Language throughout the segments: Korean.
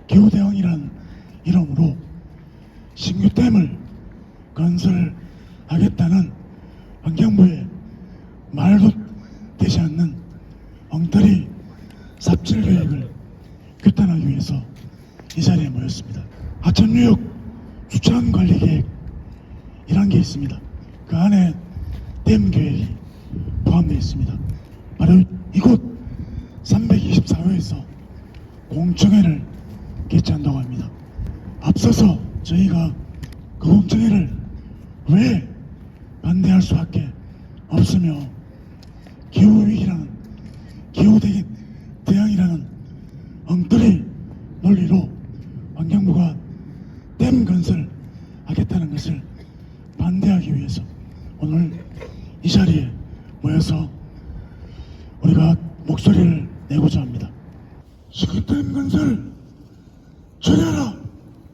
기후대응이라는 이름으로 신규 댐을 건설하겠다는 환경부의 말도 되지 않는 엉터리 삽질 계획을 규탄하기 위해서 이 자리에 모였습니다. 하천유역 주차한 관리 계획이란 게 있습니다. 그 안에 댐 계획이 포함되어 있습니다. 바로 이곳 324호에서 공청회를 개최한다고 합니다. 앞서서 저희가 그 공청회를 왜 반대할 수밖에 없으며 기후위기라는 기후대응이라는 엉터리 논리로 환경부가 댐 건설하겠다는 것을 반대하기 위해서 오늘 이 자리에 모여서 우리가 목소리를 내고자 합니다. 신규댐 건설 철회하라!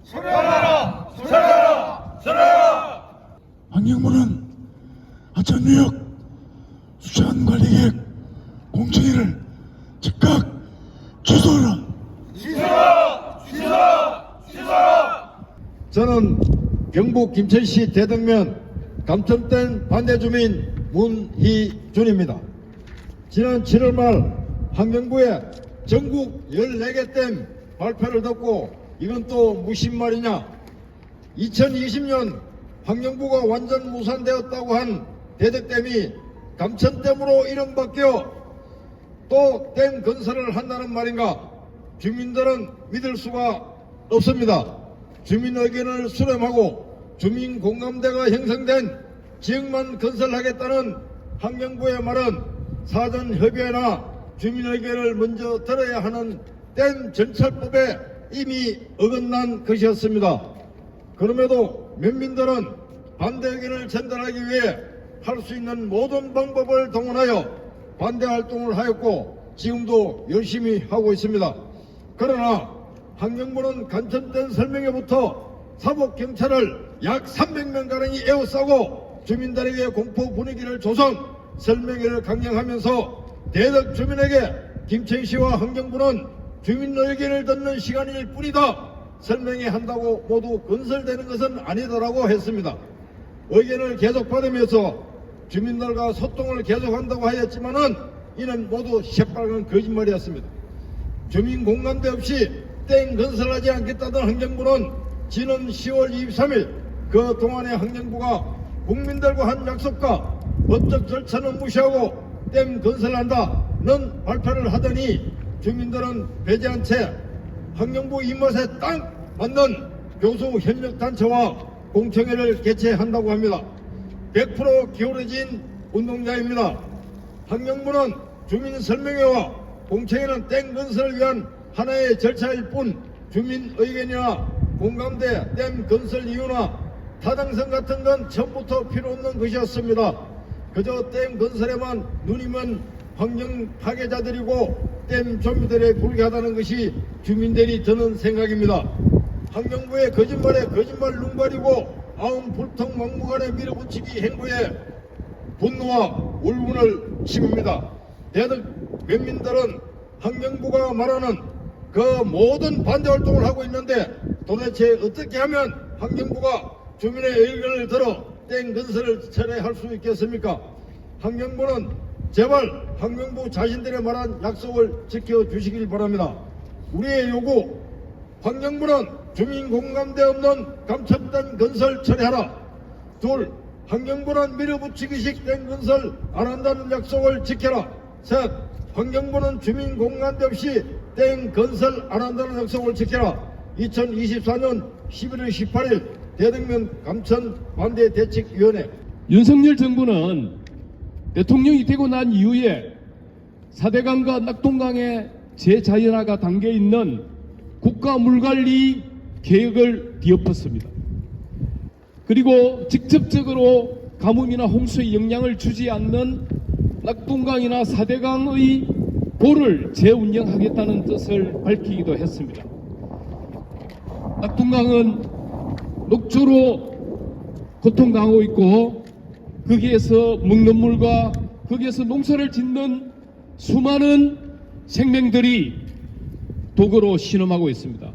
철회하라! 철회하라! 철회하라! 환경부는 하천유역 수천 관리계획 공청회를 즉각 취소하라! 취소하라! 취소하라! 취소하라! 저는 경북 김천시 대덕면 감천댐 반대 주민 문희준입니다. 지난 7월 말 환경부의 전국 14개 댐 발표를 듣고 이건 또 무슨 말이냐? 2020년 환경부가 완전 무산되었다고 한 대덕댐이 감천댐으로 이름 바뀌어 또 댐 건설을 한다는 말인가? 주민들은 믿을 수가 없습니다. 주민 의견을 수렴하고 주민 공감대가 형성된 지역만 건설하겠다는 환경부의 말은 사전 협의회나 주민 의견을 먼저 들어야 하는 댐 전철법에 이미 어긋난 것이었습니다. 그럼에도 면민들은 반대 의견을 전달하기 위해 할 수 있는 모든 방법을 동원하여 반대 활동을 하였고 지금도 열심히 하고 있습니다. 그러나 환경부는 감천댐 설명회부터 사복경찰을 약 300명가량이 에워싸고 주민들에게 공포 분위기를 조성, 설명회를 강령하면서 대덕 주민에게 김천시와 환경부는 주민 의견을 듣는 시간일 뿐이다. 설명회 한다고 모두 건설되는 것은 아니다라고 했습니다. 의견을 계속 받으면서 주민들과 소통을 계속한다고 하였지만은 이는 모두 새빨간 거짓말이었습니다. 주민 공감대 없이 댐 건설하지 않겠다던 환경부는 지난 10월 23일 그 동안의 환경부가 국민들과 한 약속과 법적 절차는 무시하고 댐 건설한다는 발표를 하더니 주민들은 배제한 채 환경부 입맛에 딱 맞는 교수 협력단체와 공청회를 개최한다고 합니다. 100% 기울어진 운동장입니다. 환경부는 주민 설명회와 공청회는 댐 건설을 위한 하나의 절차일 뿐 주민 의견이나 공감대, 댐 건설 이유나 타당성 같은 건 처음부터 필요 없는 것이었습니다. 그저 댐 건설에만 눈이 먼 환경 파괴자들이고 댐 좀비들에 불과하다는 것이 주민들이 드는 생각입니다. 환경부의 거짓말에 거짓말 눈발이고 아웅 불통 막무가내 밀어붙이기 행보에 분노와 울분을 심습니다. 대덕 면민들은 환경부가 말하는 그 모든 반대 활동을 하고 있는데 도대체 어떻게 하면 환경부가 주민의 의견을 들어 댐 건설을 철회할 수 있겠습니까? 환경부는 제발 환경부 자신들의 말한 약속을 지켜주시길 바랍니다. 우리의 요구, 환경부는 주민 공감대 없는 감천댐 건설 철회하라. 둘, 환경부는 밀어붙이기식 댐 건설 안 한다는 약속을 지켜라. 셋, 환경부는 주민 공감대 없이 댐 건설 안 한다는 약속을 지켜라. 2024년 11월 18일 대덕면 감천 반대 대책위원회. 윤석열 정부는 대통령이 되고 난 이후에 사대강과 낙동강의 재자연화가 담겨 있는 국가 물관리 계획을 뒤엎었습니다. 그리고 직접적으로 가뭄이나 홍수에 영향을 주지 않는 낙동강이나 사대강의 보를 재운영하겠다는 뜻을 밝히기도 했습니다. 낙동강은 녹조로 고통당하고 있고 거기에서 먹는 물과 거기에서 농사를 짓는 수많은 생명들이 독으로 신음하고 있습니다.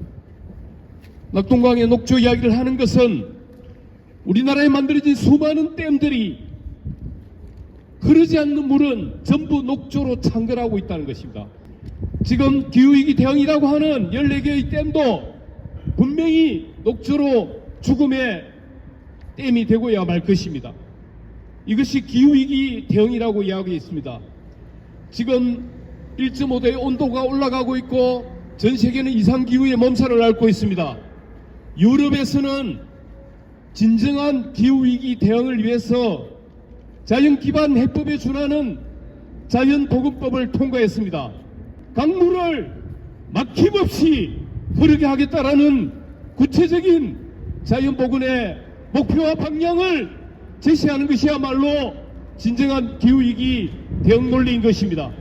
낙동강의 녹조 이야기를 하는 것은 우리나라에 만들어진 수많은 댐들이 흐르지 않는 물은 전부 녹조로 창궐하고 있다는 것입니다. 지금 기후위기 대응이라고 하는 14개의 댐도 분명히 녹조로 죽음의 댐이 되고야 말 것입니다. 이것이 기후위기 대응이라고 이야기하고 있습니다. 지금 1.5도의 온도가 올라가고 있고 전 세계는 이상기후의 몸살을 앓고 있습니다. 유럽에서는 진정한 기후위기 대응을 위해서 자연기반 해법에 준하는 자연보건법을 통과했습니다. 강물을 막힘없이 흐르게 하겠다라는 구체적인 자연보건의 목표와 방향을 제시하는 것이야말로 진정한 기후위기 대응 논리인 것입니다.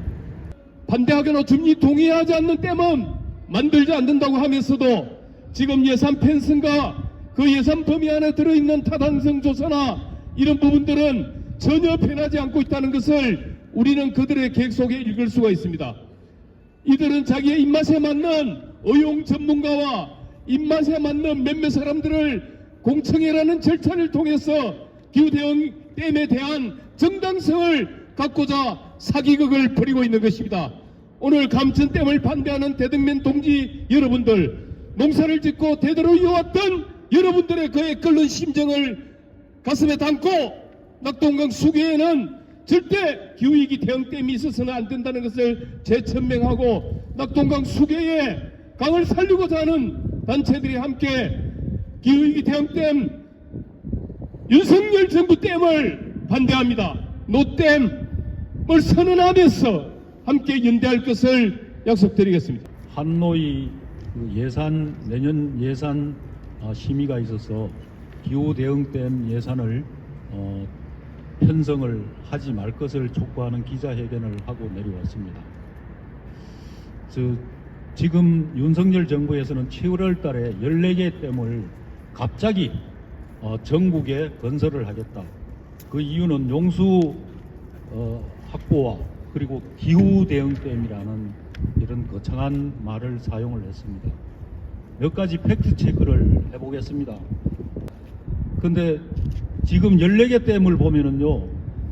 반대하거나 준이 동의하지 않는 댐은 만들지 않는다고 하면서도 지금 예산 편성과 그 예산 범위 안에 들어있는 타당성 조사나 이런 부분들은 전혀 변하지 않고 있다는 것을 우리는 그들의 계획 속에 읽을 수가 있습니다. 이들은 자기의 입맛에 맞는 의용 전문가와 입맛에 맞는 몇몇 사람들을 공청회라는 절차를 통해서 기후대응 댐에 대한 정당성을 갖고자 사기극을 벌이고 있는 것입니다. 오늘 감천댐을 반대하는 대등면 동지 여러분들, 농사를 짓고 대대로 이어왔던 여러분들의 그의 끓는 심정을 가슴에 담고 낙동강 수계에는 절대 기후위기 대응댐이 있어서는 안 된다는 것을 재천명하고 낙동강 수계에 강을 살리고자 하는 단체들이 함께 기후위기 대응댐 윤석열 정부 댐을 반대합니다. 노댐을 선언하면서 함께 연대할 것을 약속드리겠습니다. 한노이 내년 예산 심의가 있어서 기후대응댐 예산을 편성을 하지 말 것을 촉구하는 기자회견을 하고 내려왔습니다. 지금 윤석열 정부에서는 7월 달에 14개 댐을 갑자기 전국에 건설을 하겠다. 그 이유는 용수 확보와 그리고 기후대응댐이라는 이런 거창한 말을 사용을 했습니다. 몇 가지 팩트 체크를 해보겠습니다. 근데 지금 14개 댐을 보면은요,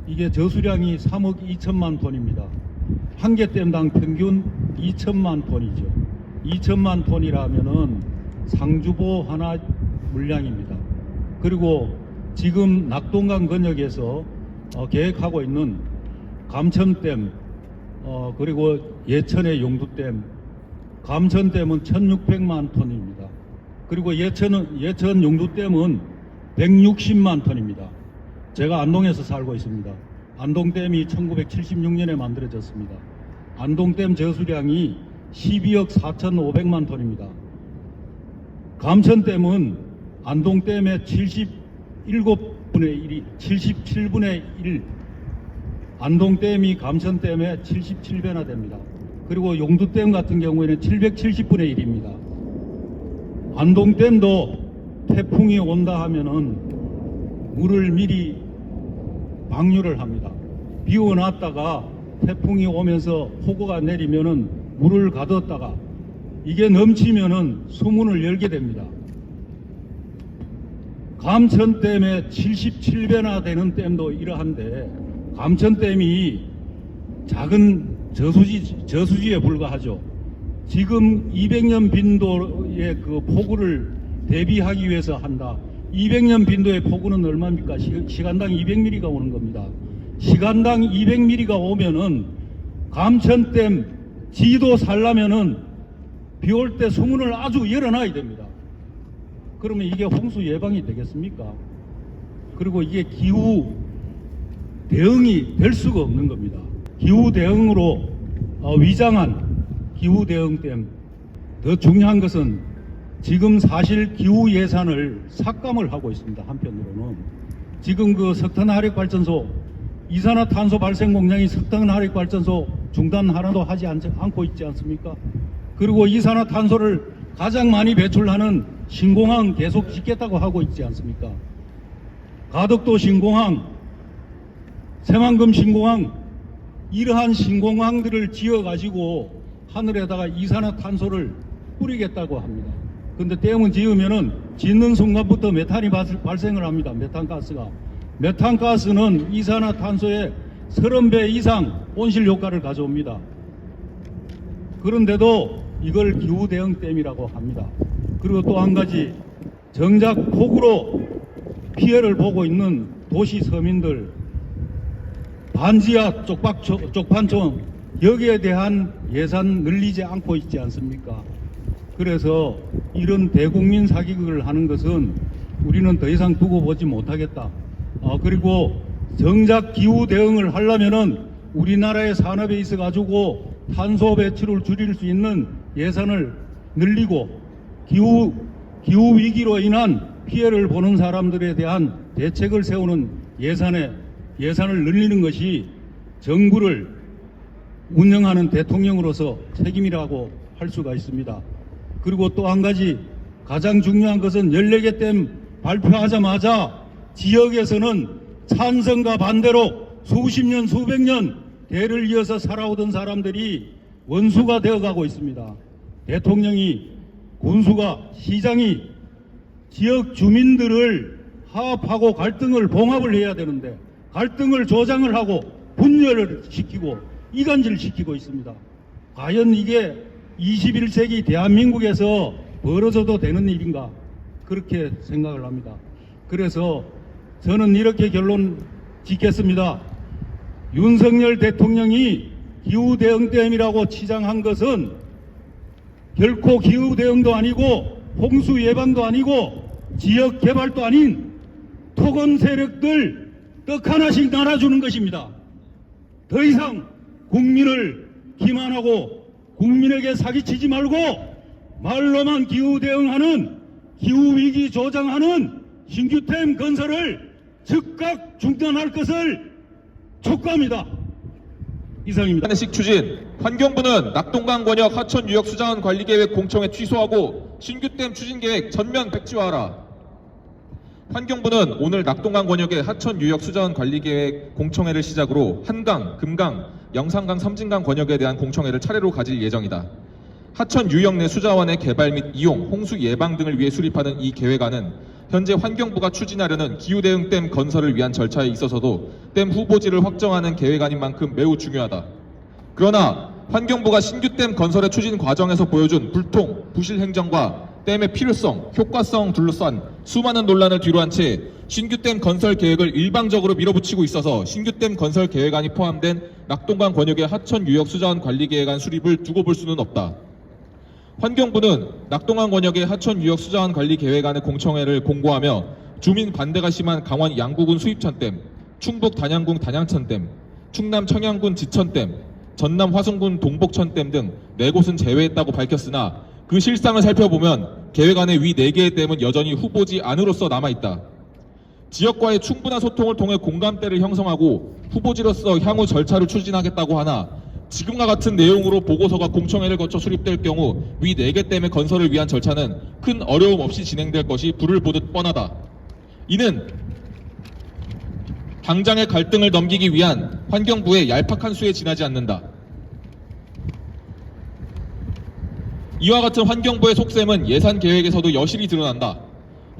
이게 저수량이 3억 2천만 톤입니다. 한 개 댐당 평균 2천만 톤이죠. 2천만 톤이라면은 상주보 하나 물량입니다. 그리고 지금 낙동강 건역에서 계획하고 있는 감천댐, 그리고 예천의 용두댐, 감천댐은 1600만 톤입니다. 그리고 예천 용두댐은 160만 톤입니다. 제가 안동에서 살고 있습니다. 안동댐이 1976년에 만들어졌습니다. 안동댐 저수량이 12억 4,500만 톤입니다. 감천댐은 안동댐의 77분의 1, 안동댐이 감천댐의 77배나 됩니다. 그리고 용두댐 같은 경우에는 770분의 1입니다. 안동댐도 태풍이 온다 하면은 물을 미리 방류를 합니다. 비워놨다가 태풍이 오면서 폭우가 내리면은 물을 가뒀다가 이게 넘치면은 수문을 열게 됩니다. 감천댐의 77배나 되는 댐도 이러한데 감천댐이 작은 저수지에 불과하죠. 지금 200년 빈도의 그 폭우를 대비하기 위해서 한다. 200년 빈도의 폭우는 얼마입니까? 시간당 200mm가 오는 겁니다. 시간당 200mm가 오면은 감천댐 지도 살려면은 비 올 때 수문을 아주 열어놔야 됩니다. 그러면 이게 홍수 예방이 되겠습니까? 그리고 이게 기후 대응이 될 수가 없는 겁니다. 기후 대응으로 위장한 기후 대응댐. 더 중요한 것은 지금 사실 기후 예산을 삭감을 하고 있습니다. 한편으로는 지금 그 석탄 화력 발전소 이산화탄소 발생 공장이 석탄 화력 발전소 중단 하나도 하지 않고 있지 않습니까? 그리고 이산화탄소를 가장 많이 배출하는 신공항 계속 짓겠다고 하고 있지 않습니까? 가덕도 신공항, 새만금 신공항, 이러한 신공항들을 지어가지고 하늘에다가 이산화탄소를 뿌리겠다고 합니다. 근데 댐은 지으면은 짓는 순간부터 메탄이 발생을 합니다. 메탄가스가. 메탄가스는 이산화탄소의 30배 이상 온실 효과를 가져옵니다. 그런데도 이걸 기후대응댐이라고 합니다. 그리고 또 한 가지, 정작 폭우로 피해를 보고 있는 도시 서민들, 반지하 쪽판촌, 여기에 대한 예산 늘리지 않고 있지 않습니까? 그래서 이런 대국민 사기극을 하는 것은 우리는 더 이상 두고 보지 못하겠다. 그리고 정작 기후 대응을 하려면은 우리나라의 산업에 있어 가지고 탄소 배출을 줄일 수 있는 예산을 늘리고 기후 위기로 인한 피해를 보는 사람들에 대한 대책을 세우는 예산을 늘리는 것이 정부를 운영하는 대통령으로서 책임이라고 할 수가 있습니다. 그리고 또 한 가지 가장 중요한 것은 14개 댐 발표하자마자 지역에서는 찬성과 반대로 수십 년, 수백 년 대를 이어서 살아오던 사람들이 원수가 되어가고 있습니다. 대통령이, 군수가, 시장이 지역 주민들을 화합하고 갈등을 봉합을 해야 되는데 갈등을 조장을 하고 분열을 시키고 이간질 시키고 있습니다. 과연 이게 21세기 대한민국에서 벌어져도 되는 일인가, 그렇게 생각을 합니다. 그래서 저는 이렇게 결론 짓겠습니다. 윤석열 대통령이 기후대응댐이라고 치장한 것은 결코 기후대응도 아니고 홍수 예방도 아니고 지역 개발도 아닌 토건 세력들 떡 하나씩 나눠주는 것입니다. 더 이상 국민을 기만하고 국민에게 사기치지 말고 말로만 기후대응하는, 기후위기 조장하는 신규댐 건설을 즉각 중단할 것을 촉구합니다. 이상입니다. 하나씩 추진. 환경부는 낙동강 권역 하천 유역 수자원 관리 계획 공청회 취소하고 신규댐 추진 계획 전면 백지화하라. 환경부는 오늘 낙동강 권역의 하천 유역 수자원 관리 계획 공청회를 시작으로 한강, 금강, 영산강, 섬진강 권역에 대한 공청회를 차례로 가질 예정이다. 하천 유역 내 수자원의 개발 및 이용, 홍수 예방 등을 위해 수립하는 이 계획안은 현재 환경부가 추진하려는 기후대응댐 건설을 위한 절차에 있어서도 댐 후보지를 확정하는 계획안인 만큼 매우 중요하다. 그러나 환경부가 신규댐 건설의 추진 과정에서 보여준 불통, 부실 행정과 댐의 필요성, 효과성 둘러싼 수많은 논란을 뒤로한 채 신규댐 건설 계획을 일방적으로 밀어붙이고 있어서 신규댐 건설 계획안이 포함된 낙동강 권역의 하천 유역 수자원 관리 계획안 수립을 두고 볼 수는 없다. 환경부는 낙동강 권역의 하천 유역 수자원 관리 계획안의 공청회를 공고하며 주민 반대가 심한 강원 양구군 수입천댐, 충북 단양군 단양천댐, 충남 청양군 지천댐, 전남 화순군 동복천댐 등 4곳은 제외했다고 밝혔으나 그 실상을 살펴보면 계획안의 위 4개의 댐은 여전히 후보지 안으로서 남아있다. 지역과의 충분한 소통을 통해 공감대를 형성하고 후보지로서 향후 절차를 추진하겠다고 하나 지금과 같은 내용으로 보고서가 공청회를 거쳐 수립될 경우 위 4개 댐의 건설을 위한 절차는 큰 어려움 없이 진행될 것이 불을 보듯 뻔하다. 이는 당장의 갈등을 넘기기 위한 환경부의 얄팍한 수에 지나지 않는다. 이와 같은 환경부의 속셈은 예산 계획에서도 여실히 드러난다.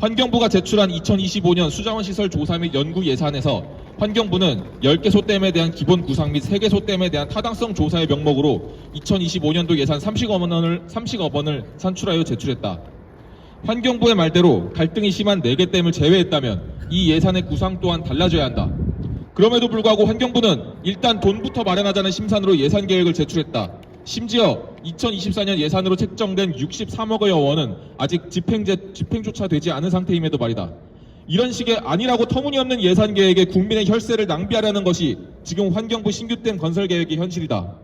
환경부가 제출한 2025년 수자원시설 조사 및 연구 예산에서 환경부는 10개소 댐에 대한 기본 구상 및 3개소 댐에 대한 타당성 조사의 명목으로 2025년도 예산 30억 원을 산출하여 제출했다. 환경부의 말대로 갈등이 심한 4개 댐을 제외했다면 이 예산의 구상 또한 달라져야 한다. 그럼에도 불구하고 환경부는 일단 돈부터 마련하자는 심산으로 예산 계획을 제출했다. 심지어 2024년 예산으로 책정된 63억여 원은 아직 집행조차 되지 않은 상태임에도 말이다. 이런 식의 아니라고 터무니없는 예산 계획에 국민의 혈세를 낭비하려는 것이 지금 환경부 신규댐 건설 계획의 현실이다.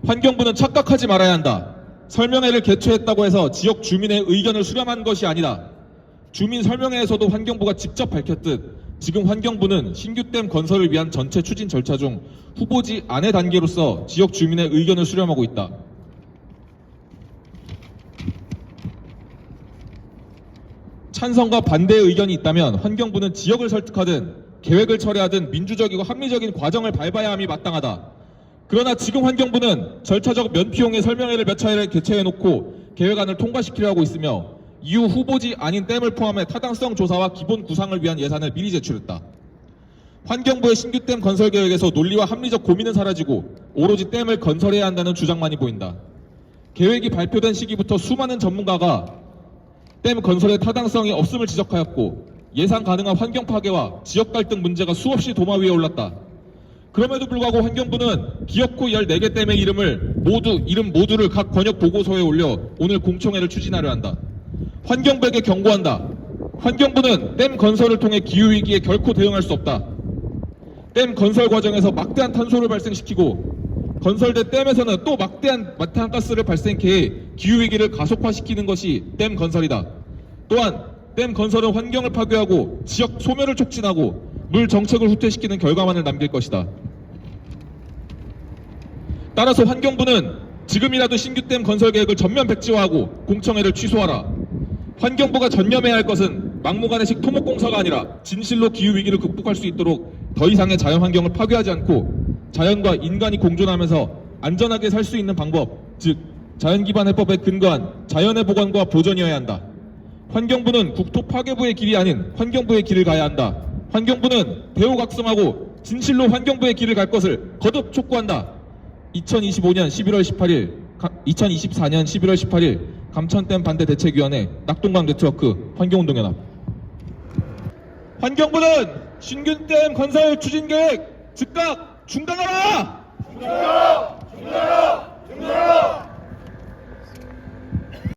환경부는 착각하지 말아야 한다. 설명회를 개최했다고 해서 지역 주민의 의견을 수렴한 것이 아니다. 주민 설명회에서도 환경부가 직접 밝혔듯 지금 환경부는 신규댐 건설을 위한 전체 추진 절차 중 후보지 안의 단계로서 지역 주민의 의견을 수렴하고 있다. 찬성과 반대의 의견이 있다면 환경부는 지역을 설득하든 계획을 철회하든 민주적이고 합리적인 과정을 밟아야 함이 마땅하다. 그러나 지금 환경부는 절차적 면피용의 설명회를 몇 차례 개최해놓고 계획안을 통과시키려 하고 있으며 이후 후보지 아닌 댐을 포함해 타당성 조사와 기본 구상을 위한 예산을 미리 제출했다. 환경부의 신규 댐 건설 계획에서 논리와 합리적 고민은 사라지고 오로지 댐을 건설해야 한다는 주장만이 보인다. 계획이 발표된 시기부터 수많은 전문가가 댐 건설의 타당성이 없음을 지적하였고 예상 가능한 환경 파괴와 지역 갈등 문제가 수없이 도마 위에 올랐다. 그럼에도 불구하고 환경부는 기어코 14개 댐의 이름 모두를 각 권역 보고서에 올려 오늘 공청회를 추진하려 한다. 환경부에게 경고한다. 환경부는 댐 건설을 통해 기후위기에 결코 대응할 수 없다. 댐 건설 과정에서 막대한 탄소를 발생시키고 건설된 댐에서는 또 막대한 메탄가스를 발생해 기후위기를 가속화시키는 것이 댐 건설이다. 또한 댐 건설은 환경을 파괴하고 지역 소멸을 촉진하고 물 정책을 후퇴시키는 결과만을 남길 것이다. 따라서 환경부는 지금이라도 신규 댐 건설 계획을 전면 백지화하고 공청회를 취소하라. 환경부가 전념해야 할 것은 막무가내식 토목공사가 아니라 진실로 기후위기를 극복할 수 있도록 더 이상의 자연환경을 파괴하지 않고 자연과 인간이 공존하면서 안전하게 살 수 있는 방법, 즉 자연기반 해법에 근거한 자연의 보관과 보존이어야 한다. 환경부는 국토 파괴부의 길이 아닌 환경부의 길을 가야 한다. 환경부는 대우각성하고 진실로 환경부의 길을 갈 것을 거듭 촉구한다. 2024년 11월 18일 감천댐 반대 대책위원회 낙동강 네트워크 환경운동연합. 환경부는 신균댐 건설 추진 계획 즉각 중단하라! 중단하라!